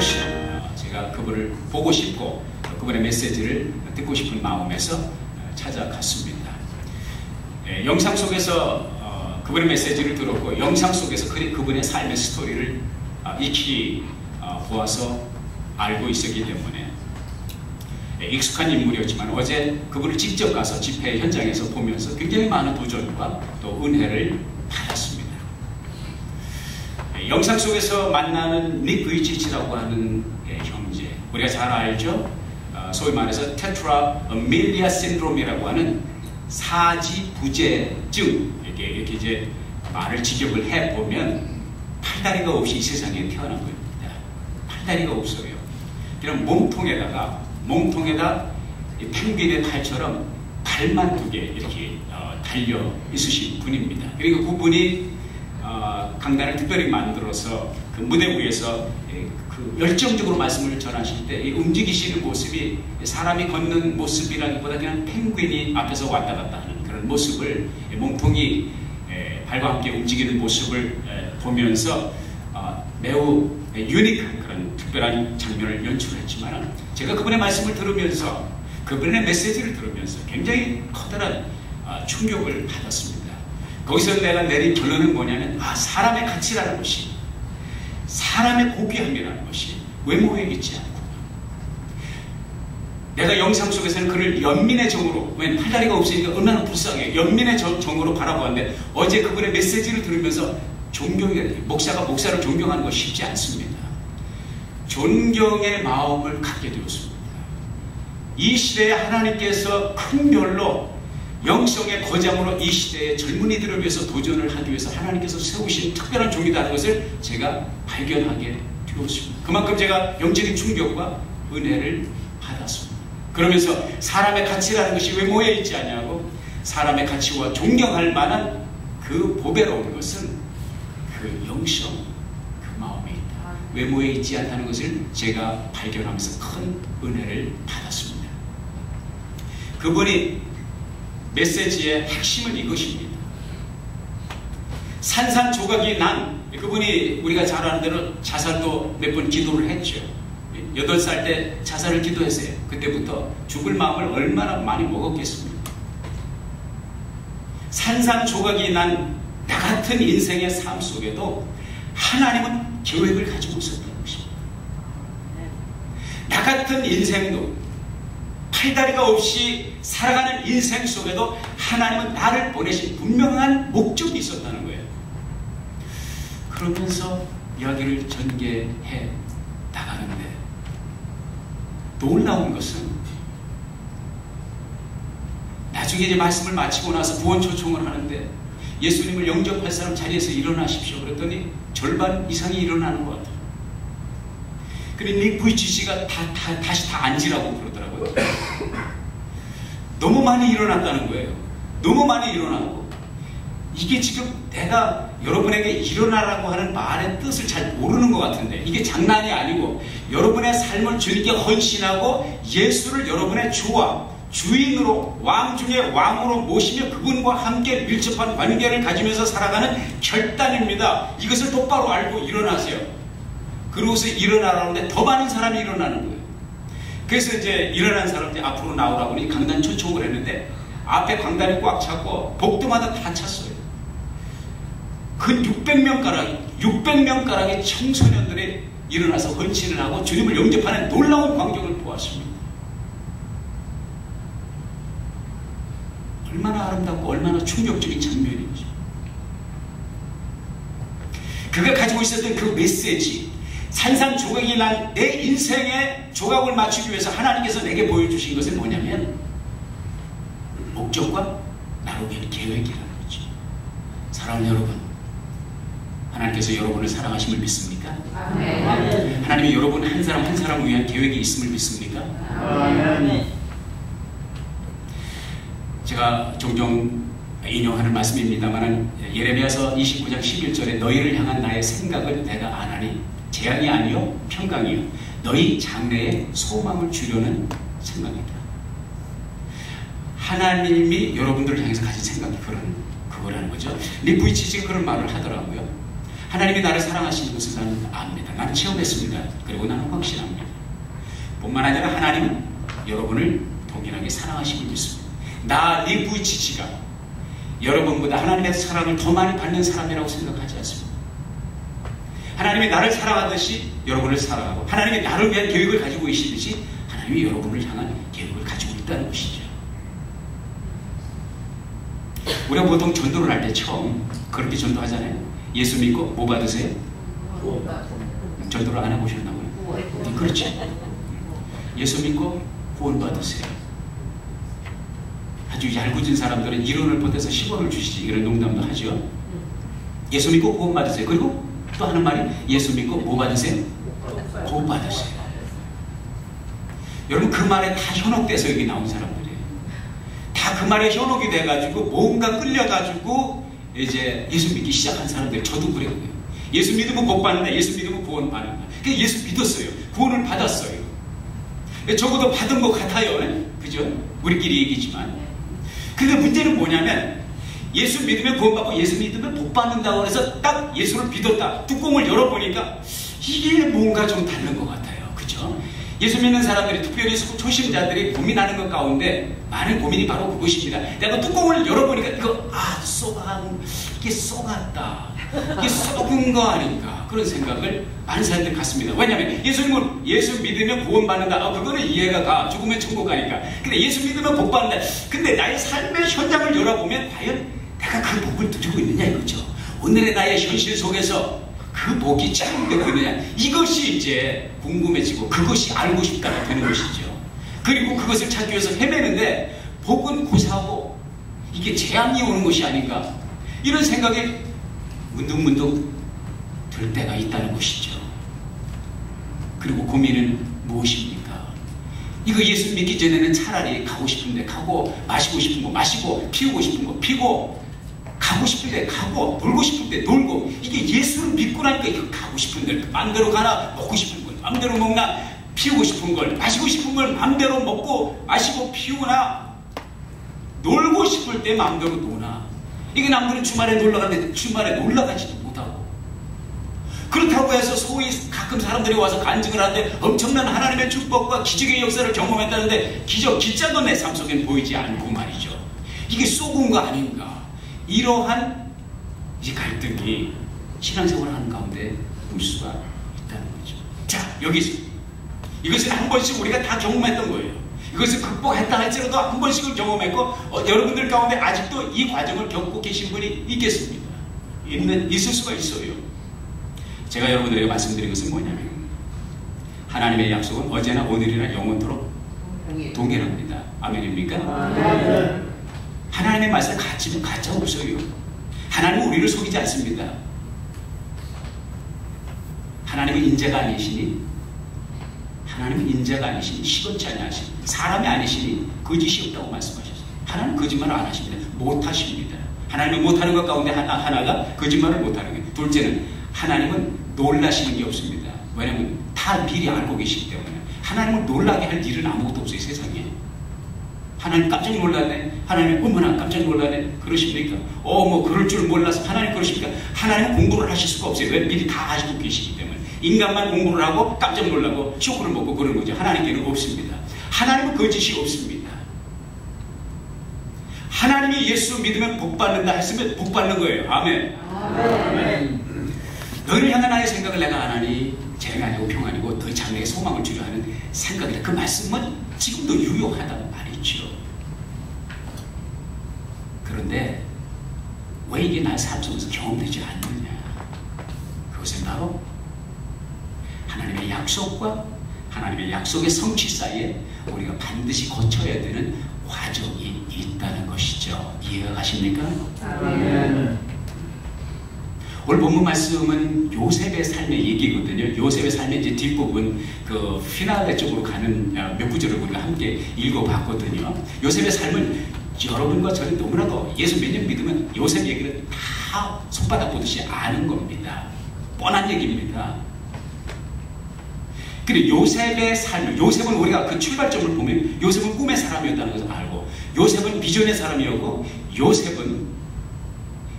훨씬 제가 그분을 보고 싶고 그분의 메시지를 듣고 싶은 마음에서 찾아갔습니다. 영상 속에서 그분의 메시지를 들었고 영상 속에서 그분의 삶의 스토리를 익히 보아서 알고 있었기 때문에 익숙한 인물이었지만 어제 그분을 직접 가서 집회 현장에서 보면서 굉장히 많은 도전과 또 은혜를 받았습니다. 영상 속에서 만나는 닉 부이치치라고 하는 형제, 우리가 잘 알죠? 소위 말해서 테트라밀리아 신드롬이라고 하는 사지부재증, 이렇게 이제 말을 직역을 해보면 팔다리가 없이 이 세상에 태어난 겁니다. 팔다리가 없어요. 그냥 몸통에다 이 펭귄의 팔처럼 발만 두 개 이렇게 달려 있으신 분입니다. 그리고 그분이 강단을 특별히 만들어서 그 무대 위에서 그 열정적으로 말씀을 전하실 때 움직이시는 모습이 사람이 걷는 모습이라기보다 그냥 펭귄이 앞에서 왔다 갔다 하는 그런 모습을 몸통이 발과 함께 움직이는 모습을 보면서 매우 유니크한 그런 특별한 장면을 연출했지만 제가 그분의 말씀을 들으면서 그분의 메시지를 들으면서 굉장히 커다란 충격을 받았습니다. 거기서 내가 내린 결론은 뭐냐면 사람의 가치라는 것이 사람의 고귀함이라는 것이 외모에 있지 않고 내가 영상 속에서는 그를 연민의 정으로 왜냐면 팔다리가 없으니까 얼마나 불쌍해 연민의 정으로 바라보았는데 어제 그분의 메시지를 들으면서 목사가 목사를 존경하는 것이 쉽지 않습니다. 존경의 마음을 갖게 되었습니다. 이 시대에 하나님께서 큰 별로 영성의 거장으로 이 시대의 젊은이들을 위해서 도전을 하기 위해서 하나님께서 세우신 특별한 종이라는 것을 제가 발견하게 되었습니다. 그만큼 제가 영적인 충격과 은혜를 받았습니다. 그러면서 사람의 가치라는 것이 외모에 있지 않냐고 사람의 가치와 존경할 만한 그 보배로운 것은 그 영성, 그 마음에 있다. 외모에 있지 않다는 것을 제가 발견하면서 큰 은혜를 받았습니다. 그분이 메시지의 핵심은 이것입니다. 산산조각이 난 그분이 우리가 잘 아는 대로 자살도 몇 번 기도를 했죠. 8살 때 자살을 기도했어요. 그때부터 죽을 마음을 얼마나 많이 먹었겠습니까? 산산조각이 난 나 같은 인생의 삶 속에도 하나님은 계획을 가지고 있었다는 것입니다. 나 같은 인생도 팔다리가 없이 살아가는 인생 속에도 하나님은 나를 보내신 분명한 목적이 있었다는 거예요. 그러면서 이야기를 전개해 나가는데 놀라운 것은 나중에 이제 말씀을 마치고 나서 구원 초청을 하는데 예수님을 영접할 사람 자리에서 일어나십시오. 그랬더니 절반 이상이 일어나는 것 같아요. 그런데 닉 부이치치가 다시 다 앉으라고 그러더라고요. 너무 많이 일어났다는 거예요. 너무 많이 일어나고 이게 지금 내가 여러분에게 일어나라고 하는 말의 뜻을 잘 모르는 것 같은데 이게 장난이 아니고 여러분의 삶을 주님께 헌신하고 예수를 여러분의 주와 주인으로 왕 중에 왕으로 모시며 그분과 함께 밀접한 관계를 가지면서 살아가는 결단입니다. 이것을 똑바로 알고 일어나세요. 그러고서 일어나라는데 더 많은 사람이 일어나는 거예요. 그래서 이제 일어난 사람들이 앞으로 나오라고 하니 강단 초청을 했는데 앞에 강단이 꽉 찼고 복도마다 다 찼어요. 그 600명가량의 청소년들이 일어나서 헌신을 하고 주님을 영접하는 놀라운 광경을 보았습니다. 얼마나 아름답고 얼마나 충격적인 장면인지. 그가 가지고 있었던 그 메시지, 산산조각이 난 내 인생의 조각을 맞추기 위해서 하나님께서 내게 보여주신 것은 뭐냐면 목적과 나름의 계획이라는 거죠. 사랑하는 여러분, 하나님께서 여러분을 사랑하심을 믿습니까? 아멘. 하나님이 여러분 한 사람 한 사람을 위한 계획이 있음을 믿습니까? 아멘. 제가 종종 인용하는 말씀입니다만 예레미야서 29장 11절에 너희를 향한 나의 생각을 내가 아나니 재앙이 아니요 평강이요 너희 장래에 소망을 주려는 생각이다. 하나님이 여러분들을 향해서 가진 생각이 그거라는 거죠. 닉 부이치치가 그런 말을 하더라고요. 하나님이 나를 사랑하시는 것을 나는 압니다. 나는 체험했습니다. 그리고 나는 확신합니다. 뿐만 아니라 하나님은 여러분을 동일하게 사랑하심을 믿습니다. 나 리부이치치가 여러분보다 하나님의 사랑을 더 많이 받는 사람이라고 생각하지 않습니다. 하나님이 나를 사랑하듯이 여러분을 사랑하고, 하나님이 나를 위한 계획을 가지고 계시듯이 하나님이 여러분을 향한 계획을 가지고 있다는 것이죠. 우리가 보통 전도를 할 때 처음 그렇게 전도하잖아요. 예수 믿고 뭐 받으세요? 전도를 안 해보셨나고요? 그렇지. 예수 믿고 구원 받으세요. 아주 얄궂은 사람들은 1원을 보태서 10원을 주시지, 이런 농담도 하죠. 예수 믿고 구원 받으세요. 그리고 또 하는 말이 예수 믿고 뭐 받으세요? 복 받으세요. 여러분, 그 말에 다 현혹돼서 여기 나온 사람들이에요. 다 그 말에 현혹이 돼가지고 뭔가 끌려가지고 이제 예수 믿기 시작한 사람들. 저도 그래요. 예수 믿으면 복 받는다, 예수 믿으면 구원 받는다. 그래서 예수 믿었어요. 구원을 받았어요. 적어도 받은 것 같아요. 그죠? 우리끼리 얘기지만. 근데 문제는 뭐냐면, 예수 믿으면 구원받고 예수 믿으면 복 받는다고 해서 딱 예수를 믿었다, 뚜껑을 열어보니까 이게 뭔가 좀 다른 것 같아요. 그죠? 예수 믿는 사람들이, 특별히 초심자들이 고민하는 것 가운데 많은 고민이 바로 그것입니다. 내가 뚜껑을 열어보니까 이거 이게 썩었다, 이게 썩은 거 아닌가, 그런 생각을 많은 사람들이 갖습니다. 왜냐하면 예수 믿으면 구원받는다, 그거는 이해가 가. 죽으면 천국 가니까. 근데 예수 믿으면 복 받는다. 근데 나의 삶의 현장을 열어보면 과연 내가 그 복을 누리고 있느냐 이거죠. 오늘의 나의 현실 속에서 그 복이 체험되고 있느냐, 이것이 이제 궁금해지고 그것이 알고 싶다가 되는 것이죠. 그리고 그것을 찾기 위해서 헤매는데, 복은 고사하고 이게 재앙이 오는 것이 아닌가, 이런 생각이 문득문득 들 때가 있다는 것이죠. 그리고 고민은 무엇입니까? 이거 예수 믿기 전에는 차라리 가고 싶은데 가고, 마시고 싶은 거 마시고, 피우고 싶은 거 피고, 가고 싶은데 가고, 놀고 싶은데 놀고, 이게 예수를 믿고 나니까 이거 가고 싶은 데 마음대로 가나, 먹고 싶은 걸 마음대로 먹나, 피우고 싶은 걸, 마시고 싶은 걸 마음대로 먹고 마시고 피우나, 놀고 싶을 때 마음대로 노나. 이게 남들은 주말에 놀러 가는데 주말에 놀러 가지도 못하고, 그렇다고 해서 소위 가끔 사람들이 와서 간증을 하는데 엄청난 하나님의 축복과 기적의 역사를 경험했다는데 기적도 내 삶 속엔 보이지 않고 말이죠. 이게 쏘군 거 아닌가, 이러한 이제 갈등이 신앙생활을 하는 가운데 볼 수가 있다는 거죠. 자, 여기서 이것은 한 번씩 우리가 다 경험했던 거예요. 이것을 극복했다 할지라도 한 번씩은 경험했고, 여러분들 가운데 아직도 이 과정을 겪고 계신 분이 있겠습니다. 있을 수가 있어요. 제가 여러분들에게 말씀드린 것은 뭐냐면, 하나님의 약속은 어제나 오늘이나 영원토록 동일합니다. 아멘입니까? 아멘. 하나님의 말씀 가치는 가짜 없어요. 하나님은 우리를 속이지 않습니다. 하나님은 인자가 아니시니 시건치 아니하시니, 사람이 아니시니 거짓이 없다고 말씀하셨어요. 하나님은 거짓말을 안 하십니다. 못하십니다. 하나님은 못하는 것 가운데 하나가 거짓말을 못하는 거예요. 둘째는 하나님은 놀라시는 게 없습니다. 왜냐하면 다 미리 알고 계시기 때문에. 하나님을 놀라게 할 일은 아무것도 없어요, 세상에. 하나님 깜짝 놀랐네, 하나님 어머나 깜짝 놀랐네, 그러십니까? 뭐 그럴 줄 몰라서 하나님 그러십니까? 하나님은 공부를 하실 수가 없어요. 왜? 미리 다 아시고 계시기 때문에. 인간만 공부를 하고 깜짝 놀라고 쇼크를 먹고 그런 거죠. 하나님께는 없습니다. 하나님은 거짓이 없습니다. 하나님이 예수 믿으면 복 받는다 했으면 복 받는 거예요. 아멘. 아멘. 너희를 향한 나의 생각을 내가 안 하니 재앙이 아니고 평안이고 너희 장래에 소망을 주려 하는 생각이다. 그 말씀은 지금도 유효하다는 말이죠. 그런데 왜 이게 나의 삶 속에서 경험되지 않느냐? 그것은 바로 하나님의 약속과 하나님의 약속의 성취 사이에 우리가 반드시 거쳐야 되는 과정이 있다는 것이죠. 이해가 가십니까? 아멘. 오늘 본문 말씀은 요셉의 삶의 얘기거든요. 요셉의 삶의 이제 뒷부분, 그 피나레 쪽으로 가는 몇 구절을 우리가 함께 읽어봤거든요. 요셉의 삶은 여러분과 저는 너무나도 예수 몇 년 믿으면 요셉 얘기를 다 손바닥 보듯이 아는 겁니다. 뻔한 얘기입니다. 근데 요셉의 삶을, 요셉은 우리가 그 출발점을 보면 요셉은 꿈의 사람이었다는 것을 알고, 요셉은 비전의 사람이었고, 요셉은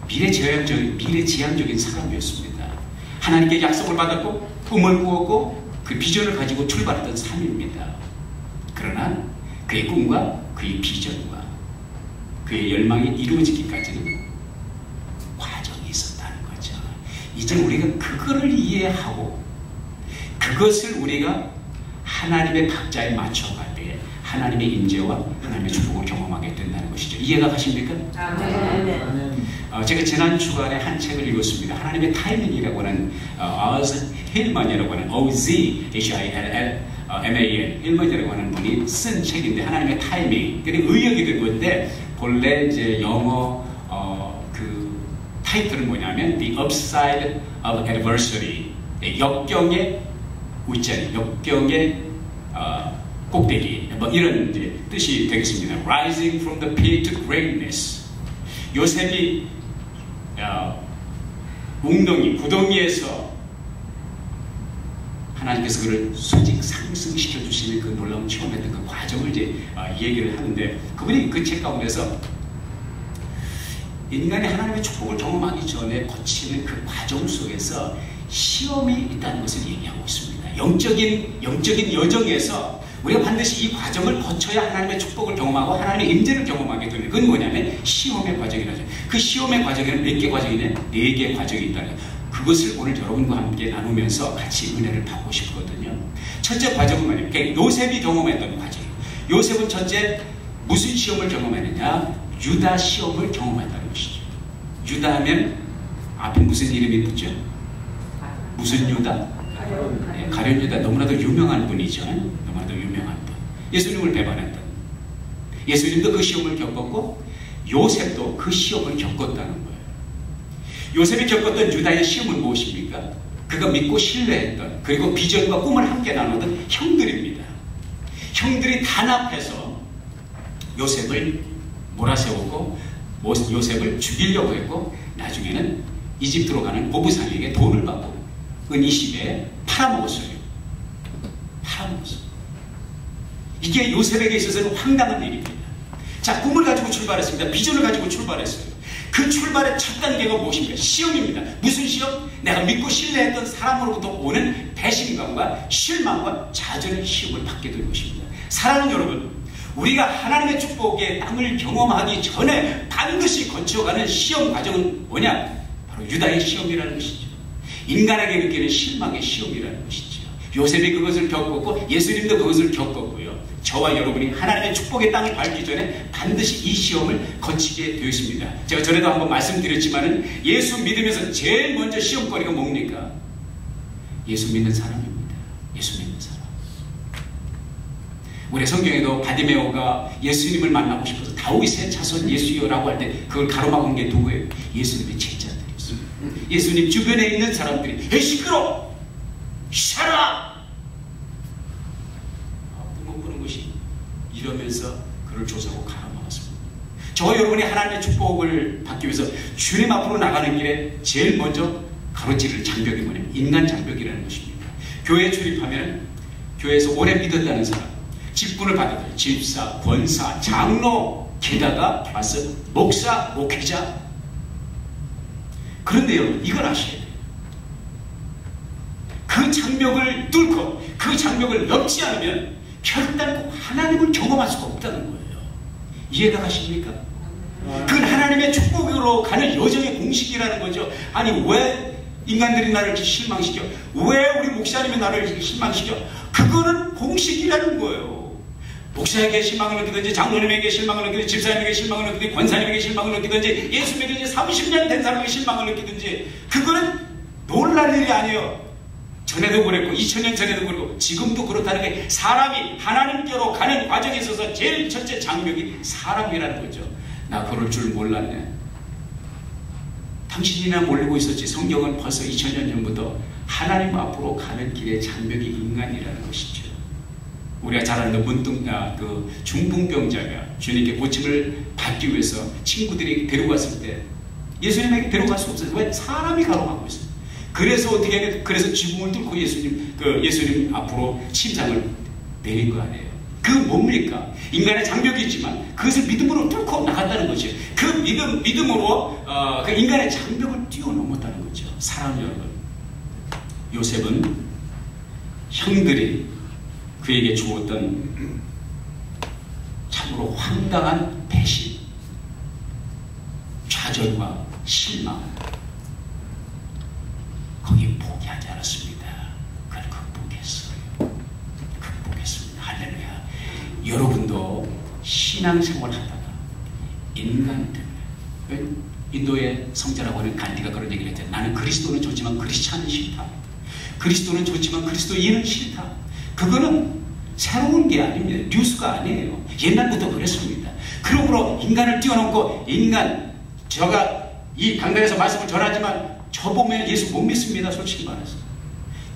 미래지향적인 사람이었습니다. 하나님께 약속을 받았고 꿈을 꾸었고 그 비전을 가지고 출발했던 삶입니다. 그러나 그의 꿈과 그의 비전과 그의 열망이 이루어지기까지는 과정이 있었다는 거죠. 이제 우리가 그거를 이해하고 그것을 우리가 하나님의 박자에 맞춰갈 때 하나님의 인재와 하나님의 축복을 경험하게 된다는 것이죠. 이해가 가십니까? 제가 지난 주간에 한 책을 읽었습니다. 하나님의 타이밍이라고 하는 오즈 힐만이라고 하는 OZHILLMAN 힐만이라고 하는 분이 쓴 책인데 하나님의 타이밍. 근데 의역이 된 건데 본래 이제 영어 그 타이틀은 뭐냐면 The Upside of Adversity. 역경의 웃자리, 역경의 꼭대기, 뭐 이런 이제 뜻이 되겠습니다. Rising from the pit to greatness. 요셉이 웅덩이, 구덩이에서 하나님께서 그를 수직 상승시켜 주시는 그 놀라운 체험했던 그 과정을 이제 얘기를 하는데 그분이 그 책 가운데서 인간이 하나님의 축복을 경험하기 전에 거치는 그 과정 속에서 시험이 있다는 것을 얘기하고 있습니다. 영적인 여정에서 우리가 반드시 이 과정을 거쳐야 하나님의 축복을 경험하고 하나님의 임재를 경험하게 되는 그건 뭐냐면 시험의 과정이라죠. 그 시험의 과정에는 몇 개 과정이네? 4개의 과정이 있다는 거예요. 그것을 오늘 여러분과 함께 나누면서 같이 은혜를 받고 싶거든요. 첫째 과정은 뭐냐면 요셉이 경험했던 과정이에요. 요셉은 첫째 무슨 시험을 경험했느냐? 유다 시험을 경험했다는 것이죠. 유다 하면 앞에 무슨 이름이 붙죠? 무슨 유다? 가룟 유다. 너무나도 유명한 분이죠. 너무나도 유명한 분. 예수님을 배반했던. 예수님도 그 시험을 겪었고 요셉도 그 시험을 겪었다는 거예요. 요셉이 겪었던 유다의 시험은 무엇입니까? 그가 믿고 신뢰했던 그리고 비전과 꿈을 함께 나누던 형들입니다. 형들이 단합해서 요셉을 몰아세우고 요셉을 죽이려고 했고 나중에는 이집트로 가는 보부상에게 돈을 받고 은 20에 팔아먹었어요. 팔아먹었어요. 이게 요셉에게 있어서는 황당한 일입니다. 자, 꿈을 가지고 출발했습니다. 비전을 가지고 출발했어요. 그 출발의 첫 단계가 무엇입니까? 시험입니다. 무슨 시험? 내가 믿고 신뢰했던 사람으로부터 오는 배신감과 실망과 좌절의 시험을 받게 될 것입니다. 사랑하는 여러분, 우리가 하나님의 축복의 땅을 경험하기 전에 반드시 거쳐가는 시험 과정은 뭐냐? 바로 유다의 시험이라는 것이죠. 인간에게 느끼는 실망의 시험이라는 것이죠. 요셉이 그것을 겪었고 예수님도 그것을 겪었고요. 저와 여러분이 하나님의 축복의 땅을 밟기 전에 반드시 이 시험을 거치게 되어 있습니다. 제가 전에도 한번 말씀드렸지만은 예수 믿으면서 제일 먼저 시험거리가 뭡니까? 예수 믿는 사람입니다. 예수 믿는 사람. 우리 성경에도 바디메오가 예수님을 만나고 싶어서 다윗의 자손 예수여라고 할 때 그걸 가로막은 게 누구예요? 예수님의 제자들이었어요. 예수님 주변에 있는 사람들이 에이 시끄러! 샤라! 못 보는 것이 이러면서 그를 조사하고 가로막았습니다. 저와 여러분이 하나님의 축복을 받기 위해서 주님 앞으로 나가는 길에 제일 먼저 가로지를 장벽이 뭐냐면 인간 장벽이라는 것입니다. 교회에 출입하면 교회에서 오래 믿었다는 사람 직분을 받아들 집사, 권사, 장로, 게다가 플러스 목사, 목회자. 그런데요, 이걸 아셔야 돼요. 그 장벽을 뚫고 그 장벽을 넘지 않으면 결단코 하나님을 경험할 수가 없다는 거예요. 이해가 가십니까? 그건 하나님의 축복으로 가는 여정의 공식이라는 거죠. 아니 왜 인간들이 나를 실망시켜? 왜 우리 목사님이 나를 실망시켜? 그거는 공식이라는 거예요. 목사에게 실망을 느끼든지 장로님에게 실망을 느끼든지 집사님에게 실망을 느끼든지 권사님에게 실망을 느끼든지 예수 믿은 지 30년 된 사람에게 실망을 느끼든지 그거는 놀랄 일이 아니에요. 전에도 그랬고 2000년 전에도 그랬고 지금도 그렇다는 게 사람이 하나님께로 가는 과정에 있어서 제일 첫째 장벽이 사람이라는 거죠. 나 그럴 줄 몰랐네. 당신이나 모르고 있었지. 성경은 벌써 2000년 전부터 하나님 앞으로 가는 길의 장벽이 인간이라는 것이죠. 우리가 잘 아는 그 중풍병자가 주님께 고침을 받기 위해서 친구들이 데려갔을 때 예수님에게 데려갈 수 없어요. 왜? 사람이 가로막고 있어요. 그래서 어떻게 해야 그래서 지붕을 뚫고 예수님 앞으로 침상을 내린 거 아니에요. 그 뭡니까? 인간의 장벽이 있지만 그것을 믿음으로 뚫고 나갔다는 거죠. 그 믿음으로 그 인간의 장벽을 뛰어넘었다는 거죠. 사랑 여러분. 요셉은 형들이 그에게 주었던 참으로 황당한 배신, 좌절과 실망, 거기 포기하지 않았습니다. 그걸 극복했어요. 극복했습니다. 할렐루야. 여러분도 신앙생활 하다가 인간 때문에, 인도의 성자라고 하는 간디가 그런 얘기를 했잖아요. 나는 그리스도는 좋지만 크리스찬은 싫다. 그리스도는 좋지만 그리스도인은 싫다. 그거는 새로운 게 아닙니다. 뉴스가 아니에요. 옛날부터 그랬습니다. 그러므로 인간을 뛰어넘고 제가 이 강단에서 말씀을 전하지만 저 보면 예수 못 믿습니다. 솔직히 말해서.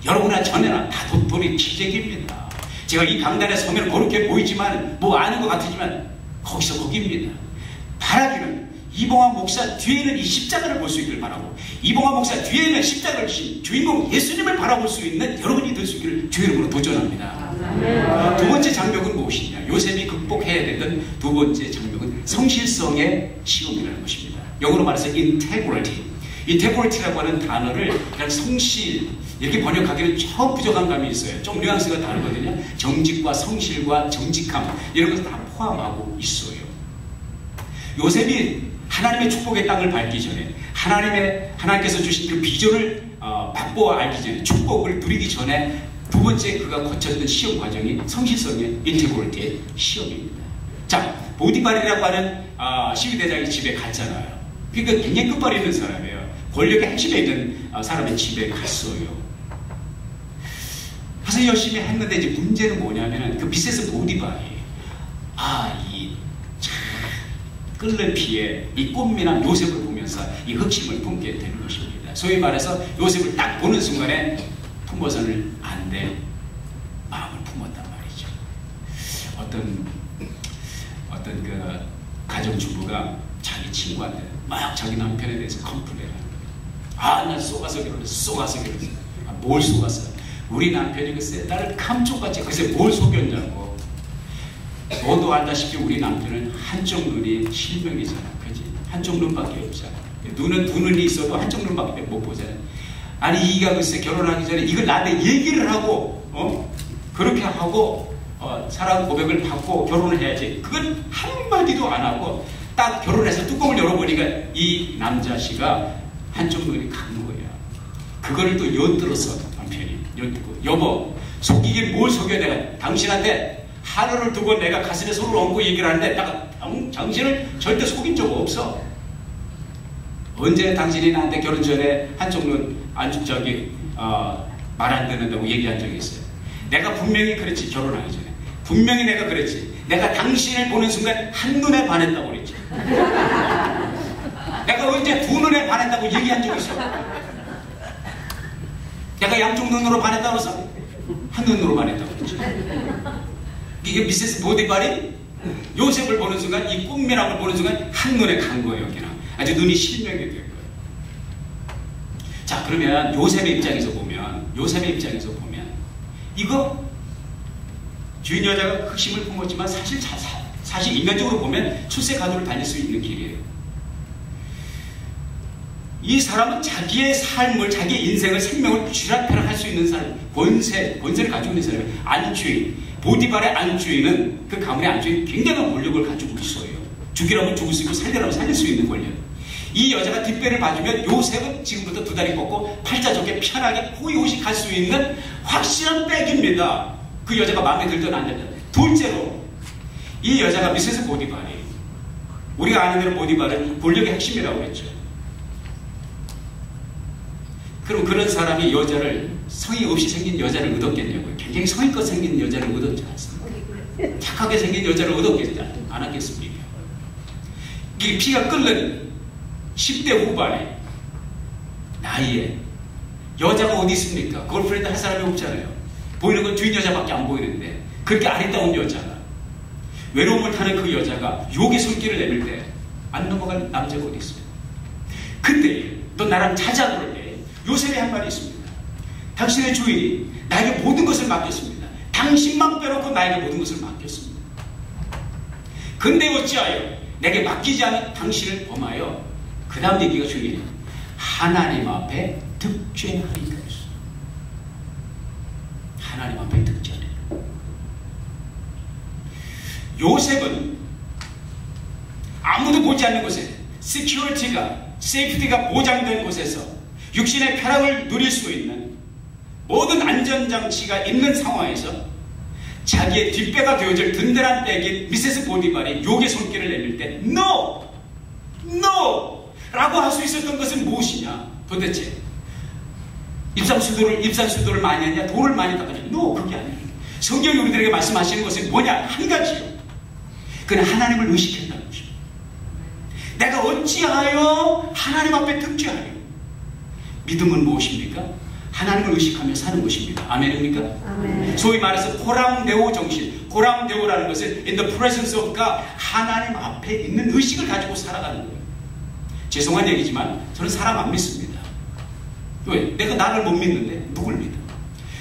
여러분이나 전에나 다 돈이 기적입니다. 제가 이 강단에 서면 그렇게 보이지만 뭐 아는 것 같으지만 거기서 거기입니다. 바라기는 이봉환 목사 뒤에는 이 십자가를 볼 수 있기를 바라고, 이봉환 목사 뒤에는 십자가를 주신 주인공 예수님을 바라볼 수 있는 여러분이 될 수 있기를 주 이름으로 도전합니다. 두 번째 장벽은 무엇이냐? 요셉이 극복해야 되던 두 번째 장벽은 성실성의 시험이라는 것입니다. 영어로 말해서 integrity. 인테그리티라고 하는 단어를 그냥 성실 이렇게 번역하기는 좀 부족한 감이 있어요. 좀 뉘앙스가 다르거든요. 정직과 성실과 정직함 이런 것을 다 포함하고 있어요. 요셉이 하나님의 축복의 땅을 밟기 전에, 하나님께서 주신 그 비전을 맛보아 알기 전에, 축복을 누리기 전에 두 번째 그가 거쳤던 시험 과정이 성실성의 인테그리티의 시험입니다. 자, 보디발이라고 하는 시위대장의 집에 갔잖아요. 그러니까 굉장히 끝발이 있는 사람이에요. 권력의 핵심에 있는 사람의 집에 갔어요. 가서 열심히 했는데 이제 문제는 뭐냐면은 그 미세스 보디발이 이 참 끓는 피에 이 꽃미남 요셉을 보면서 이 흑심을 품게 되는 것입니다. 소위 말해서 요셉을 딱 보는 순간에 품어서는 안 될 마음을 품었단 말이죠. 어떤 그 가정주부가 자기 친구한테 막 자기 남편에 대해서 컴플레인을 하는 거예요. 난 쏘가서 결혼했어. 뭘 쏘갔어요? 우리 남편이 글쎄 나를 감쪽같이 글쎄 뭘 속였냐고. 너도 알다시피 우리 남편은 한쪽 눈이 실명이잖아. 그지? 한쪽 눈밖에 없잖아. 눈은 두 눈이 있어도 한쪽 눈밖에 못 보잖아. 아니 이가 글쎄 결혼하기 전에 이걸 나한테 얘기를 하고 그렇게 하고 사랑 고백을 받고 결혼을 해야지. 그건 한마디도 안 하고 딱 결혼해서 뚜껑을 열어보니까 이 남자씨가 한쪽 눈이 간 거야. 그거를 또 엿들었어. 남편이 엿들고, 여보 속이긴 뭘 속여. 내가 당신한테 하루를 두고 내가 가슴에 손을 얹고 얘기를 하는데 내가 당신을 절대 속인 적 없어. 언제 당신이 나한테 결혼 전에 한쪽 눈 말 안 듣는다고 얘기한 적이 있어요? 내가 분명히 그랬지. 결혼하기 전에 분명히 내가 그랬지. 내가 당신을 보는 순간 한눈에 반했다고 그랬지. 내가 언제 두 눈에 반했다고 얘기한 적이 있어? 내가 양쪽 눈으로 반했다고 그랬어? 한눈으로 반했다고 그랬지. 이게 미세스 보디발이 요셉을 보는 순간, 이 꽃미남을 보는 순간 한눈에 간 거예요. 그냥 아주 눈이 실명이 된 거예요. 자, 그러면 요셉의 입장에서 보면 이거 주인 여자가 흑심을 품었지만 사실 인간적으로 보면 출세 가도를 달릴 수 있는 길이에요. 이 사람은 자기의 삶을, 자기의 인생을, 생명을 쥐락펴락할 수 있는 사람, 권세를 가지고 있는 사람이에요. 안주인, 보디발의 안주인은, 그 가문의 안주인 굉장한 권력을 가지고 있어요. 죽이라면 죽을 수 있고 살리라면 살릴 수 있는 권력. 이 여자가 뒷배를 봐주면 요셉은 지금부터 두 다리 뻗고 팔자 좋게 편하게 호의호식 할 수 있는 확실한 백입니다. 그 여자가 마음에 들든 안 들든. 둘째로 이 여자가 미세스 보디발이, 우리가 아는 대로 보디발은 권력의 핵심이라고 했죠. 그럼 그런 사람이 여자를, 성의 없이 생긴 여자를 얻었겠냐고요. 굉장히 성의껏 생긴 여자를 얻었지 않습니까? 착하게 생긴 여자를 얻었겠지 않았겠습니까? 이게 피가 끓는 10대 후반에 나이에 여자가 어디 있습니까? 걸프렌드 할 사람이 없잖아요. 보이는 건 주인 여자밖에 안 보이는데, 그렇게 아리따운 여자가, 외로움을 타는 그 여자가 욕의 손길을 내밀 때 안 넘어갈 남자가 어디 있어요? 그때 너 나랑 자자 그럴 때 요셉이 한 말이 있습니다. 당신의 주인이 나에게 모든 것을 맡겼습니다. 당신만 빼놓고 나에게 모든 것을 맡겼습니다. 근데 어찌하여 내게 맡기지 않은 당신을 범하여, 그 다음 얘기가 중요해요. 하나님 앞에 득죄하리까 했어요. 하나님 앞에 등장해요. 요셉은 아무도 보지 않는 곳에 세이프티가 보장된 곳에서 육신의 쾌락을 누릴 수 있는 모든 안전장치가 있는 상황에서 자기의 뒷배가 되어줄 든든한 백인 미세스 보디발이 욕의 손길을 내밀 때 No! No! 라고 할 수 있었던 것은 무엇이냐? 도대체 입산수도를 많이 했냐? 돌을 많이 닦았냐? No! 그게 아니에요. 성경이 우리들에게 말씀하시는 것은 뭐냐? 한 가지요. 그는 하나님을 의식했다는 것입니다. 내가 어찌하여 하나님 앞에 등지하여? 믿음은 무엇입니까? 하나님을 의식하며 사는 것입니다. 아멘입니까? 아멘. 소위 말해서 코랑데오 정신. 코랑데오라는 것은 in the presence of God, 하나님 앞에 있는 의식을 가지고 살아가는 거예요. 죄송한 얘기지만 저는 사람 안 믿습니다. 왜? 내가 나를 못 믿는데 누굴 믿어?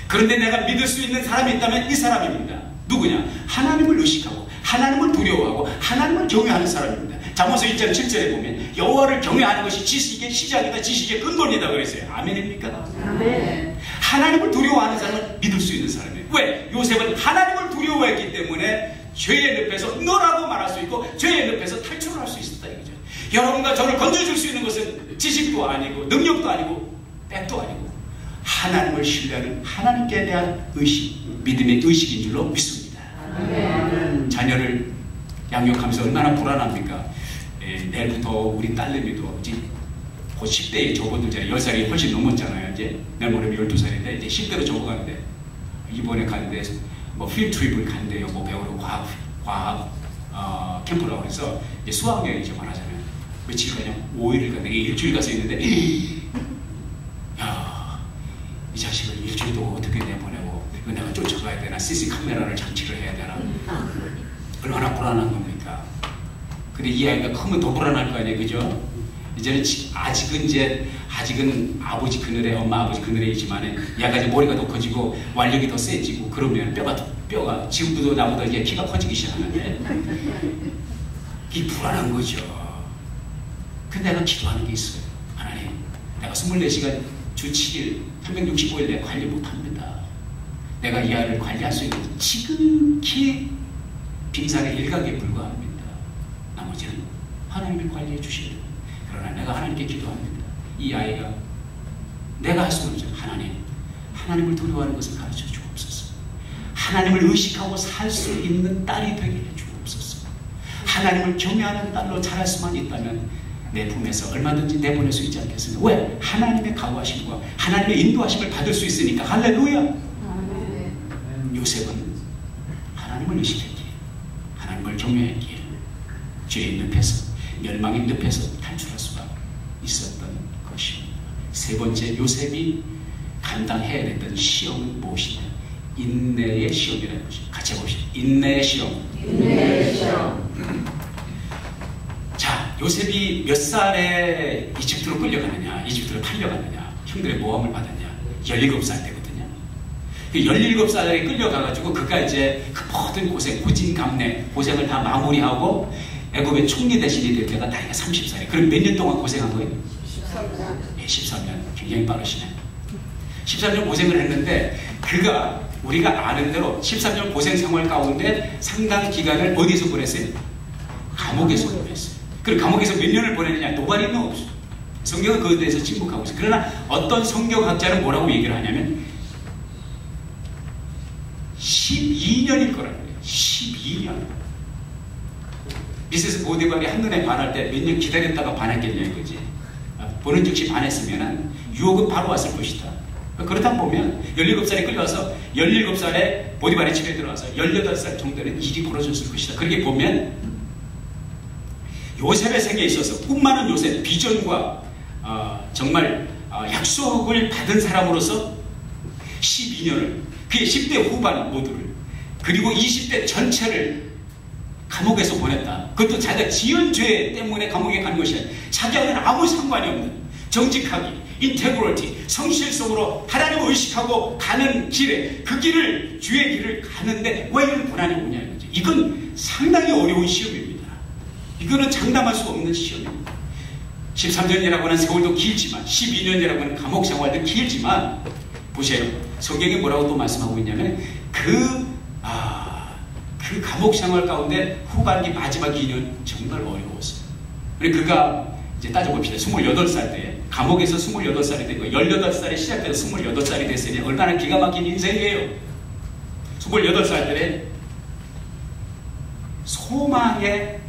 그런데 내가 믿을 수 있는 사람이 있다면 이 사람입니다. 누구냐? 하나님을 의식하고 하나님을 두려워하고 하나님을 경외하는 사람입니다. 잠언서 1장 7절에 보면 여호와를 경외하는 것이 지식의 시작이다, 지식의 근본이다 그랬어요. 아멘입니까? 아멘. 하나님을 두려워하는 사람은 믿을 수 있는 사람이에요. 왜? 요셉은 하나님을 두려워했기 때문에 죄의 늪에서 너라고 말할 수 있고 죄의 늪에서 탈출을 할 수 있었다 이거죠. 여러분과 저를 건져줄 수 있는 것은 지식도 아니고 능력도 아니고 백도 아니고 하나님을 신뢰하는 하나님께 대한 의식, 믿음의 의식인 줄로 믿습니다. 아멘. 자녀를 양육하면서 얼마나 불안합니까? 내일부터 우리 딸내미도 이제 곧 10대에 접어들잖아요. 10살이 훨씬 넘었잖아요. 이제 내 모름이 12살인데 이제 10대로 접어가는데 이번에 가는데 뭐 필드트립을 간대요. 뭐 배우러 과학 캠프라고 해서 이제 수학여행이지만 하잖아요. 며칠 가냐? 5일을 가는데 일주일 가서 있는데 야, 이 자식을 일주일도 어떻게 내보내고 이거 내가 쫓아가야 되나? CC 카메라를 장치를 해야 되나? 얼마나 불안한 겁니까? 근데 이 아이가 크면 더 불안할 거 아니에요, 그죠? 이제는 아직은 아버지 그늘에, 엄마 아버지 그늘에있지만 얘가 이제 머리가 더 커지고 완력이 더 세지고 그러면 뼈가 지금도 나보다 이제 키가 커지기 시작하는데 이 불안한 거죠. 근데 내가 기도하는 게 있어요. 하나님, 내가 24시간 주 7일 365일 내가 관리 못합니다. 내가 이 아이를 관리할 수 있는 지극히 빙산의 일각에 불과합니다. 나머지는 하나님이 관리해 주셔야 됩니다. 그러나 내가 하나님께 기도합니다. 이 아이가 내가 할 수 없는 하나님을 두려워하는 것을 가르쳐 주옵소서. 하나님을 의식하고 살 수 있는 딸이 되게 해 주옵소서. 하나님을 경외하는 딸로 자랄 수만 있다면 내 품에서 얼마든지 내보낼 수 있지 않겠습니까? 왜? 하나님의 강구하심과 하나님의 인도하심을 받을 수 있으니까. 할렐루야. 요셉은 하나님을 의식했기에, 하나님을 경외했기에 죄의 늪에서, 멸망의 늪에서 탈출할 수가 있었던 것입니다. 세 번째, 요셉이 감당해야 됐던 시험은 무엇이냐? 인내의 시험이라는 것입니다. 같이 해봅시다. 인내의 시험. 인내의 시험. 자, 요셉이 몇 살에 이집트로 끌려가느냐? 이집트로 탈려가느냐? 형들의 모함을 받았냐? 17살 때거든요. 17살에 끌려가가지고 그가 이제 그 모든 고생, 고진감래, 고생을 다 마무리하고 애굽의 총리 대신이 될 때가 나이가 30살이에요. 그럼 몇 년 동안 고생한 거예요? 13년. 네, 13년. 굉장히 빠르시네. 13년 고생을 했는데 그가 우리가 아는 대로 13년 고생 생활 가운데 상당 기간을 어디서 보냈어요? 감옥에서 보냈어요. 그리고 감옥에서 몇 년을 보냈느냐? 노가리는 없어요. 성경은 그것에 대해서 침묵하고 있어요. 그러나 어떤 성경학자는 뭐라고 얘기를 하냐면 12년일 거라는 거예요. 12년. 미세스 보디발이 한눈에 반할 때 몇 년 기다렸다가 반했겠냐 이거지. 보는 즉시 반했으면 유혹은 바로 왔을 것이다. 그렇다 보면 17살에 끌려와서 17살에 보디발의 집에 들어와서 18살 정도는 일이 벌어졌을 것이다. 그렇게 보면 요셉의 생애에 있어서 꿈 많은 요셉, 비전과 정말 약속을 받은 사람으로서 12년을, 그의 10대 후반 모두를, 그리고 20대 전체를 감옥에서 보냈다. 그것도 자기가 지은 죄 때문에 감옥에 간 것이 아니라 자기와는 아무 상관이 없는 정직하기, 인테그리티, 성실성으로 하나님을 의식하고 가는 길에, 그 길을, 주의 길을 가는데 왜 이런 고난이 오냐 이거지. 이건 상당히 어려운 시험입니다. 이거는 장담할 수 없는 시험입니다. 13년이라고 하는 세월도 길지만, 12년이라고 하는 감옥 생활도 길지만, 보세요. 성경이 뭐라고 또 말씀하고 있냐면 그 감옥 생활 가운데 후반기 마지막 2년 정말 어려웠어요. 그가 이제 따져봅시다. 28살 때 감옥에서 28살이 된 거예요. 18살에 시작돼서 28살이 됐으니 얼마나 기가 막힌 인생이에요. 28살 때 소망의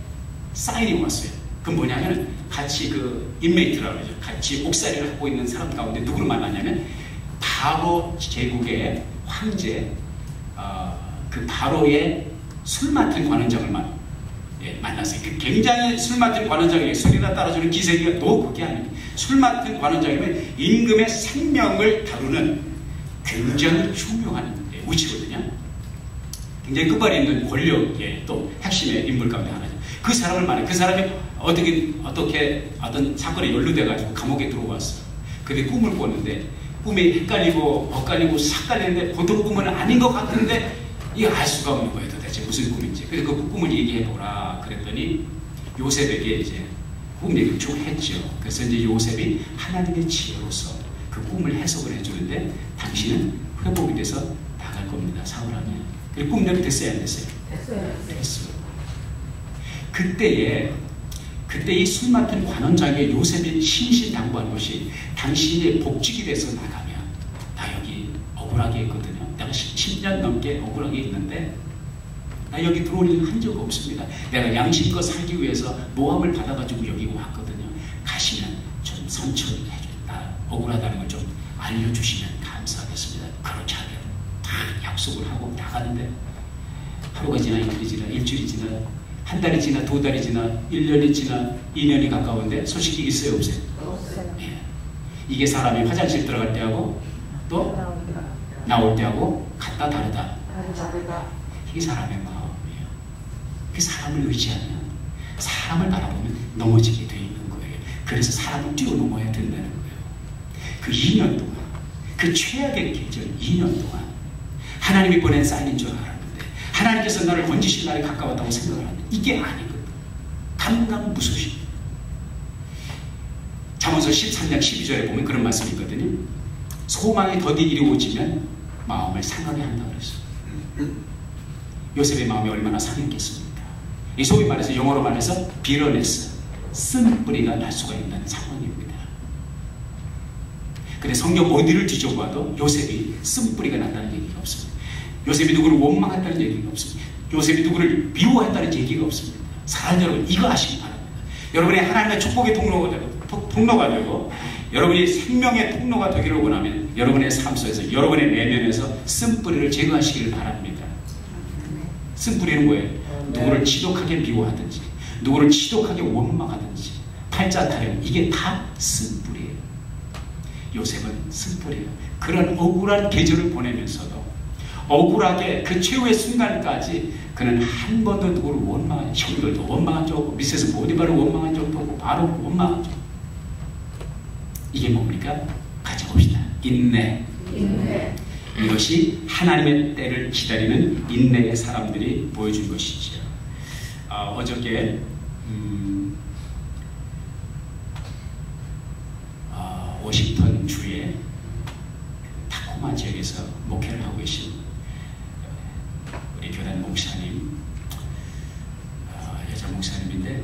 사인이 왔어요. 그건 뭐냐면 같이 그 인메이트라고 그러죠. 같이 옥살이를 하고 있는 사람 가운데 누구를 만났냐면 바로 제국의 황제 그 바로의 술 맡은 관원장을 만났어요. 그 굉장히 술 맡은 관원장에게 술이나 따라주는 기세기가 또 그게 아닙니다. 술 맡은 관원장이면 임금의 생명을 다루는 굉장히 중요한 위치거든요. 굉장히 끝발이 있는 권력의 또 핵심의 인물 가운데 하나죠. 그 사람을 만나요. 그 사람이 어떻게 어떤 사건에 연루돼가지고 감옥에 들어왔어요. 근데 꿈을 꿨는데 꿈이 헷갈리고 엇갈리고 삭갈리는데 보통 꿈은 아닌 것 같은데 이게 알 수가 없는 거예요. 도대체 무슨 꿈인지. 그래서 그 꿈을 얘기해보라 그랬더니 요셉에게 이제 꿈 얘기를 쭉 했죠. 그래서 이제 요셉이 하나님의 지혜로서 그 꿈을 해석을 해주는데 당신은 회복이 돼서 나갈 겁니다. 사울하면. 그리고 꿈대로 됐어요, 안 됐어요? 됐어요. 그때 이 술 맡은 관원장에게 요셉이 신신당부한 것이 당신이 복직이 돼서 나가면 나 여기 억울하게 있거든요. 내가 10년 넘게 억울하게 있는데 나 여기 들어올 일은 한 적 없습니다. 내가 양심껏 살기 위해서 모함을 받아가지고 여기 왔거든요. 가시면 좀 선처를 해준다. 억울하다는 걸 좀 알려주시면 감사하겠습니다. 그렇게 하면 다 약속을 하고 나가는데 하루가 지나 이틀이 지나 일주일이 지나 한 달이 지나 2달이 지나 1년이 지나 2년이 가까운데 소식이 있어요, 없어요? 없어요. 예. 이게 사람이 화장실 들어갈 때하고 또 나올 때하고 같다 다르다. 이게 사람의 마음이에요. 그 사람을 의지하면 사람을 바라보면 넘어지게 돼 있는 거예요. 그래서 사람을 뛰어넘어야 된다는 거예요. 그 2년 동안 그 최악의 계절 2년 동안 하나님이 보낸 사인인 줄 알았는데 하나님께서 나를 건지실 날이 가까웠다고 생각을 하는데 이게 아니거든. 감감무소식. 잠언서 13장 12절에 보면 그런 말씀이 있거든요. 소망이 더디 이루어지면 마음을 상하게 한다고 그랬어요. 요셉의 마음이 얼마나 상했겠습니까? 이 소위 말해서 영어로 말해서 비러네스, 쓴뿌리가 날 수가 있다는 상황입니다. 근데 성경 어디를 뒤져봐도 요셉이 쓴뿌리가 났다는 얘기가 없습니다. 요셉이 누구를 원망했다는 얘기가 없습니다. 요셉이 누구를 미워했다는 얘기가 없습니다. 사랑하는 여러분, 이거 아시기 바랍니다. 여러분이 하나님의 축복의 통로가 되고 여러분이 생명의 통로가 되기를 원하면 여러분의 삶 속에서 여러분의 내면에서 쓴뿌리를 제거하시기를 바랍니다. 쓴뿌리는 뭐예요? 누구를 지독하게 미워하든지 누구를 지독하게 원망하든지 팔자 타령, 이게 다 쓴뿌리예요. 요셉은 쓴뿌리예요. 그런 억울한 계절을 보내면서도 억울하게 그 최후의 순간까지 그는 한 번도 누구를 원망한, 형들도 원망한 적 없고 미세스 보디바를 원망한 적도 없고 바로 원망한 적. 이게 뭡니까? 같이 봅시다. 인내. 이것이 하나님의 때를 기다리는 인내의 사람들이 보여준 것이죠. 어저께 워싱턴 주의 타코마 지역에서 목회를 하고 계신 우리 교단 목사님, 여자 목사님인데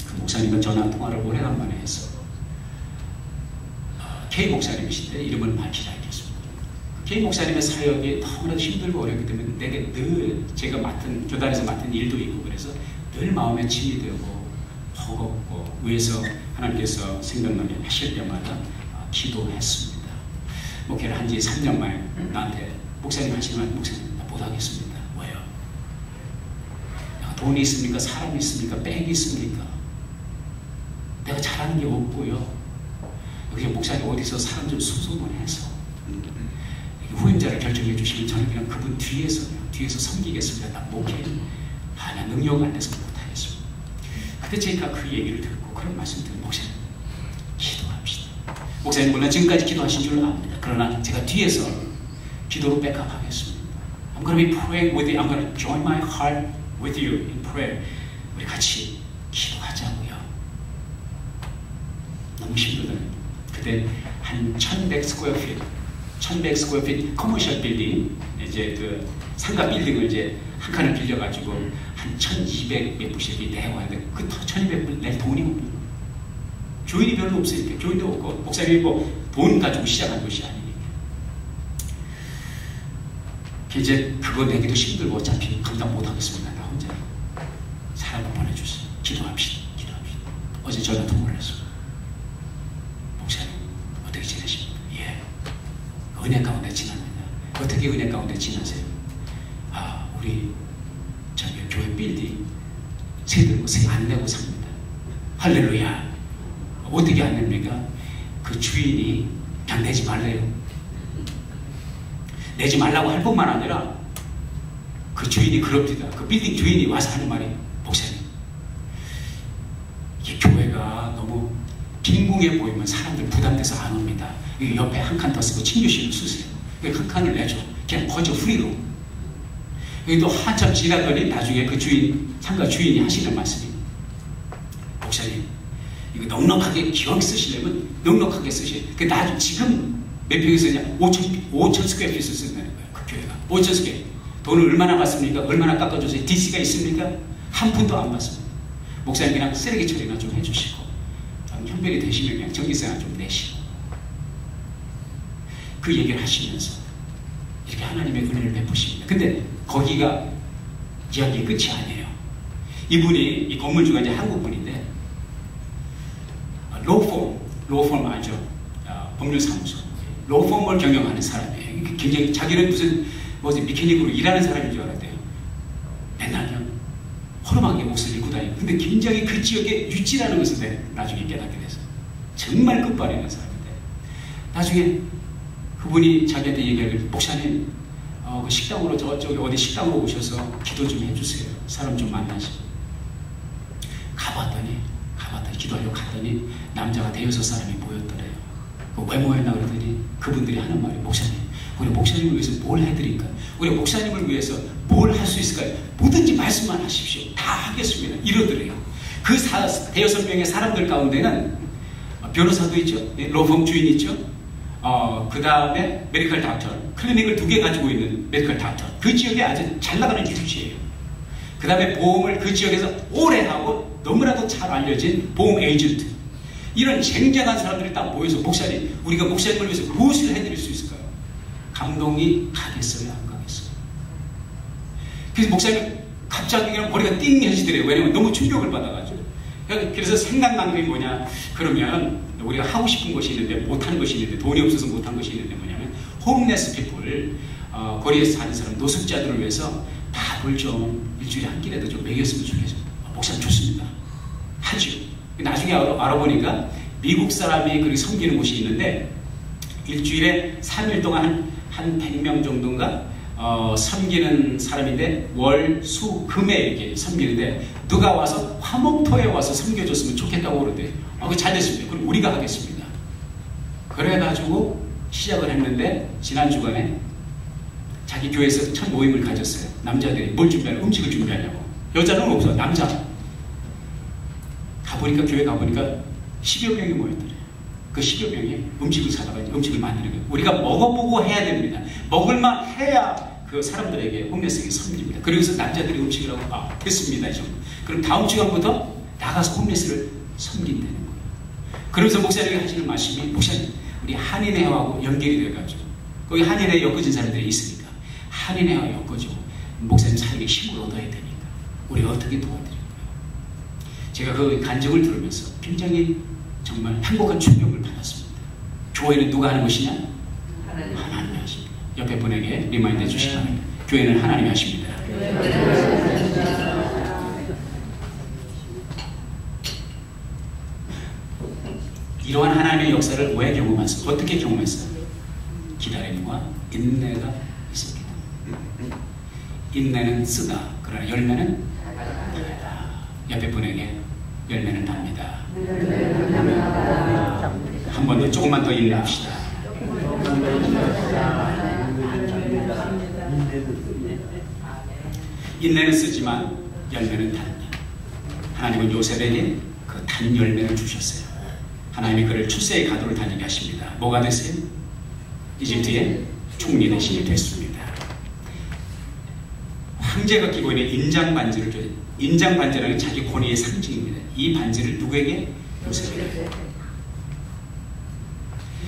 그 목사님과 전화 통화를 오래간만에 했어. K 목사님이신데 이름은 밝히지 않겠습니다. K 목사님의 사역이 너무나도 힘들고 어렵기 때문에 내게 늘 제가 교단에서 맡은 일도 있고 그래서 늘 마음에 침이 되고 버겁고 위에서 하나님께서 생각나게 하실 때마다 기도했습니다. 목회를 한 지 3년 만에 나한테 목사님 하시는 말, 목사님 나 못하겠습니다. 왜요? 돈이 있습니까? 사람이 있습니까? 백이 있습니까? 내가 잘하는 게 없고요. 그냥 목사님 어디서 사람 좀 수소문해서 후임자를 결정해 주시면 저는 그냥 그분 뒤에서 섬기겠습니다. 나 목회 나 능력 안 돼서 못하겠습니다. 그때 제가 그 얘기를 듣고 그런 말씀 드린 목사님 기도합시다. 목사님 물론 지금까지 기도하신 줄 압니다. 그러나 제가 뒤에서 기도로 백업하겠습니다. I'm going to be praying with you. I'm going to join my heart with you in prayer. 우리 같이 기도하자고요. 너무 힘들어요. 그때 한 1100 스퀘어 피트, 1100스퀘어핏 커머셜 빌딩, 이제 그 상가 빌딩을 이제 한 칸을 빌려가지고 한 1200 몇 불씩이 내고 하는데 그 1200불 낼 돈이 없는, 교인이 별로 없으니까, 교인도 없고 목사님이 뭐 돈 가지고 시작한 것이 아니니까. 이제 그거 내기도 힘들고 어차피 감당 못하겠습니다. 나 혼자 사람을 보내주세요. 기도합시다. 기도합시다. 어제 전화 통화를 했어요. 목사님 어떻게 지내십니까? 예, 은혜 가운데 지납니다. 어떻게 은혜 가운데 지나세요? 아, 우리 저기 교회 빌딩 세대고 안 내고 삽니다. 할렐루야. 어떻게 안 냅니까? 그 주인이 그냥 내지 말래요. 내지 말라고 할 뿐만 아니라 그 주인이 그럽니다. 그 빌딩 주인이 와서 하는 말이, 목사님, 이 교회가 너무 빈궁해 보이면 사람들 부담돼서 안 옵니다. 옆에 한 칸 더 쓰고 친교실을 쓰세요. 한 칸을 내줘. 그냥 거저 후리로. 또 한참 지나더니 나중에 그 주인, 상가 주인이 하시는 말씀이, 목사님, 이거 넉넉하게 기왕 쓰시려면 넉넉하게 쓰셔야 돼. 나중에 지금 몇 평에 쓰냐? 5천 스퀘어핏을 쓴다는 거예요. 그 교회가 5천 스퀘어. 돈을 얼마나 받습니까? 얼마나 깎아줘서 DC가 있습니까? 한 푼도 안 받습니다. 목사님 그냥 쓰레기 처리나 좀 해주시고, 형편이 되시면 그냥 전기세나 좀 내시고, 그 얘기를 하시면서 이렇게 하나님의 은혜를 베푸십니다. 근데 거기가 이야기의 끝이 아니에요. 이분이 이 건물주가 이제 한국 분인데, 로펌 알죠? 법률사무소. 로펌을 경영하는 사람이에요. 굉장히 자기는 무슨 미케닉으로 일하는 사람인 줄 알았대요. 맨날 그냥 허름하게 옷을 입고 다니고. 근데 굉장히 그 지역에 유치라는 것을 나중에 깨닫게 됐어요. 정말 끝발이는 사람인데, 나중에 그분이 자기한테 얘기하길, 목사님, 그 식당으로 저쪽에 어디 식당으로 오셔서 기도 좀 해주세요. 사람 좀 만나시고. 가봤더니 기도하려고 갔더니 남자가 대여섯 사람이 모였더래요. 왜 모였나 그러더니 그분들이 하는 말이, 목사님, 우리 목사님을 위해서 뭘 해드릴까? 우리 목사님을 위해서 뭘 할 수 있을까요? 뭐든지 말씀만 하십시오. 다 하겠습니다. 이러더래요. 그 대여섯 명의 사람들 가운데는 변호사도 있죠. 로펌 주인 있죠. 그 다음에 메디컬 닥터, 클리닉을 2개 가지고 있는 메디컬 닥터. 그 지역에 아주 잘 나가는 유지예요. 그 다음에 보험을 그 지역에서 오래 하고 너무나도 잘 알려진 보험 에이전트. 이런 쟁쟁한 사람들이 딱 모여서, 목사님, 우리가 목사님을 위해서 무엇을 해드릴 수 있을까요? 감동이 가겠어요? 안 가겠어요? 그래서 목사님 갑자기 그냥 머리가 띵해지더래요. 왜냐면 너무 충격을 받아가지고. 그래서 생각난 게 뭐냐, 그러면 우리가 하고 싶은 것이 있는데 못하는 것이 있는데, 돈이 없어서 못한 것이 있는데 뭐냐면, 홈레스 피플, 거리에서 사는 사람, 노숙자들을 위해서 밥을 좀 일주일에 한 끼라도 좀 먹였으면 좋겠어요. 목사님 좋습니다. 하죠. 나중에 알아보니까 미국 사람이 그렇게 섬기는 곳이 있는데, 일주일에 3일 동안 한 100명 정도인가 섬기는 사람인데, 월, 수, 금에 이렇게 섬기는데, 누가 와서 화목토에 와서 섬겨줬으면 좋겠다고 그러대요. 그거 잘 됐습니다. 그럼 우리가 하겠습니다. 그래가지고 시작을 했는데, 지난 주간에 자기 교회에서 첫 모임을 가졌어요. 남자들이 뭘 준비하냐고, 음식을 준비하냐고. 여자는 없어, 남자. 가보니까, 교회 가보니까 10여 명이 모였더래요. 그 10여 명이 음식을 사다가 음식을 만드는 거예요. 우리가 먹어보고 해야 됩니다. 먹을만 해야 그 사람들에게 홈레스에게 섬깁니다. 그러면서 남자들이 음식을 하고, 됐습니다. 이 정도. 그럼 다음 주간부터 나가서 홈레스를 섬긴다는 거예요. 그러면서 목사님이 하시는 말씀이, 목사님, 우리 한인회하고 연결이 돼가지고, 거기 한인회에 엮어진 사람들이 있으니까, 한인회와 엮어지고, 목사님 사역에 힘을 얻어야 되니까, 우리 어떻게 도와드릴까요? 제가 그 간증을 들으면서 굉장히 정말 행복한 충격을 받았습니다. 교회는 누가 하는 것이냐? 하나님이 하십니다. 옆에 분에게 리마인드 해주시기 바랍니다. 교회는 하나님이 하십니다. 이러한 하나님의 역사를 왜 경험했어요? 어떻게 경험했어요? 기다림과 인내가 있습니다. 인내는 쓰다, 그러나 열매는 달다. 옆에 분에게 열매는 답니다. 한 번 더, 조금만 더 인내합시다. 인내는 쓰지만 열매는 단다. 하나님은 요셉에게 그 단 열매를 주셨어요. 하나님이 그를 출세의 가도를 다니게 하십니다. 뭐가 됐어요? 이집트의 총리 대신이 됐습니다. 황제가 끼고 있는 인장 반지를 줘요. 인장 반지라는 자기 권위의 상징입니다. 이 반지를 누구에게? 요셉에게.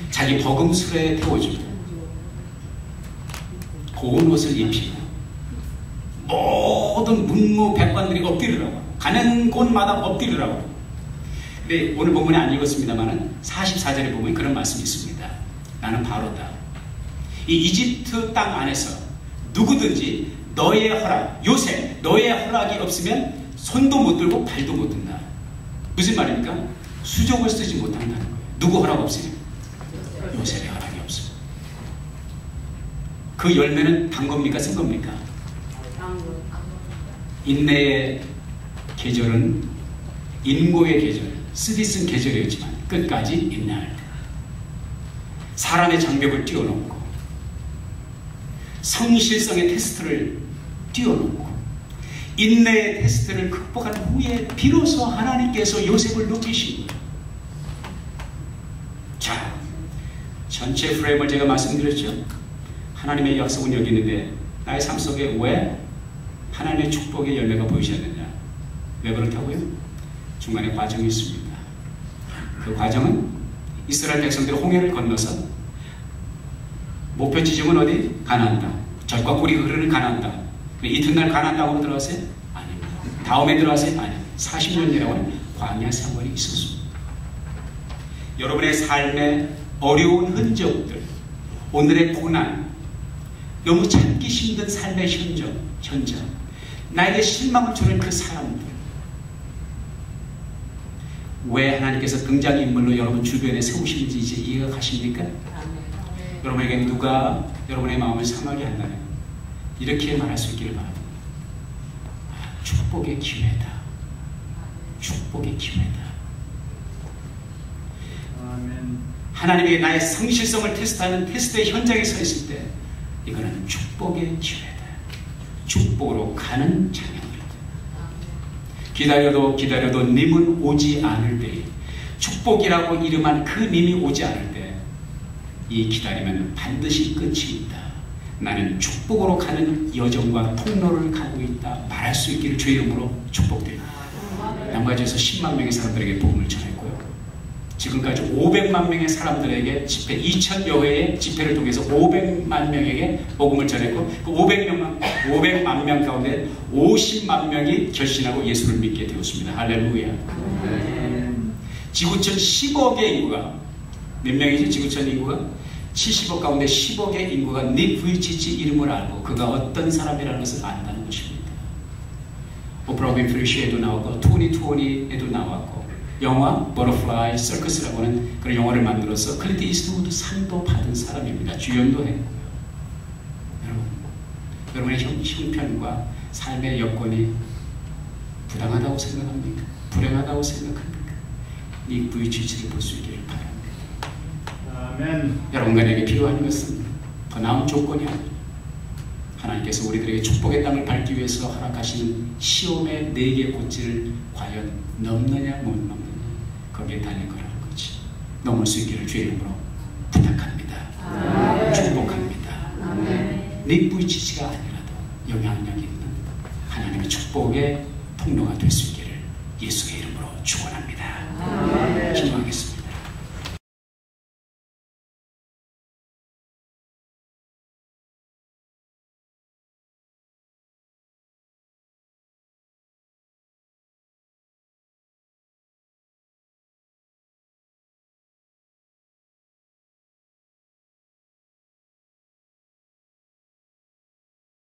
자기 버금술에 태워줍니다. 고운 옷을 입히고 모든 문무백관들이 엎드리라고, 가는 곳마다 엎드리라고. 근데 오늘 본문에 안 읽었습니다만 44절에 보면 그런 말씀이 있습니다. 나는 바로다. 이 이집트 땅 안에서 누구든지 너의 허락, 요셉, 너의 허락이 없으면 손도 못 들고 발도 못 든다. 무슨 말입니까? 수족을 쓰지 못한다는 거예요. 누구 허락 없으면? 요셉의 허락이 없어요. 그 열매는 단 겁니까? 쓴 겁니까? 인내의 계절은 인고의 계절, 쓰디쓴 계절이었지만 끝까지 인내할 때 사람의 장벽을 뛰어넘고 성실성의 테스트를 뛰어넘고 인내의 테스트를 극복한 후에 비로소 하나님께서 요셉을 높이신 거예요. 자, 전체 프레임을 제가 말씀드렸죠. 하나님의 약속은 여기 있는데 나의 삶 속에 왜 하나님의 축복의 열매가 보이지 않느냐? 왜 그렇다고요? 중간에 과정이 있습니다. 그 과정은 이스라엘 백성들이 홍해를 건너서 목표 지점은 어디? 가나안 땅. 젖과 꿀이 흐르는 가나안 땅. 이튿날 가나안 땅으로 들어가세요? 아닙니다. 다음에 들어가세요? 아니요. 40년이라고 하는 광야 생활이 있었습니다. 여러분의 삶의 어려운 흔적들, 오늘의 고난, 너무 참기 힘든 삶의 현장, 나에게 실망을 주는 그 사람들, 왜 하나님께서 등장인물로 여러분 주변에 세우시는지 이제 이해가 가십니까? 여러분에게 누가 여러분의 마음을 상하게 한다면 이렇게 말할 수 있기를 바랍니다. 축복의 기회다. 축복의 기회다. 하나님에게 나의 성실성을 테스트하는 테스트의 현장에 서 있을 때 이거는 축복의 기회다. 축복으로 가는 찬양입니다. 기다려도 님은 오지 않을 때에 축복이라고 이름한 그 님이 오지 않을 때 이 기다리면 반드시 끝이 있다. 나는 축복으로 가는 여정과 통로를 가고 있다. 말할 수 있기를 주의 이름으로 축복드립니다. 남가주에서 10만 명의 사람들에게 복음을 전했고요. 지금까지 500만 명의 사람들에게 집회, 2000여 회의 집회를 통해서 500만 명에게 복음을 전했고 그 500만 명 가운데 50만 명이 결신하고 예수를 믿게 되었습니다. 할렐루야. 지구촌 10억의 인구가 몇 명이지? 지구촌 인구가 70억 가운데 10억의 인구가 닉 부이치치 이름을 알고 그가 어떤 사람이라는 것을 안다는 것입니다. 오프라 윈프리 쇼에도 나왔고 2020에도 나왔고 영화 버터플라이 서커스라고 하는 그런 영화를 만들어서 클린트 이스트우드 상도 받은 사람입니다. 주연도 했고요. 여러분의 형편과 삶의 여건이 부당하다고 생각합니까? 불행하다고 생각합니까? 닉 부이치치를 볼 수 있기를 바랍니다. 아멘. 여러분에게 필요한 것은 더 나은 조건이 아닙니다. 하나님께서 우리들에게 축복의 땅을 밟기 위해서 허락하시는 시험의 4개의 고지를 과연 넘느냐 못 넘느냐 거기에 달린 거라는 거지. 넘을 수 있기를 주의 이름으로 부탁합니다. 아멘. 축복합니다. 닉 부이치치가 아니라도 영향력 있는 하나님의 축복의 통로가 될 수 있기를 예수의 이름으로 축원합니다. 기도하겠습니다.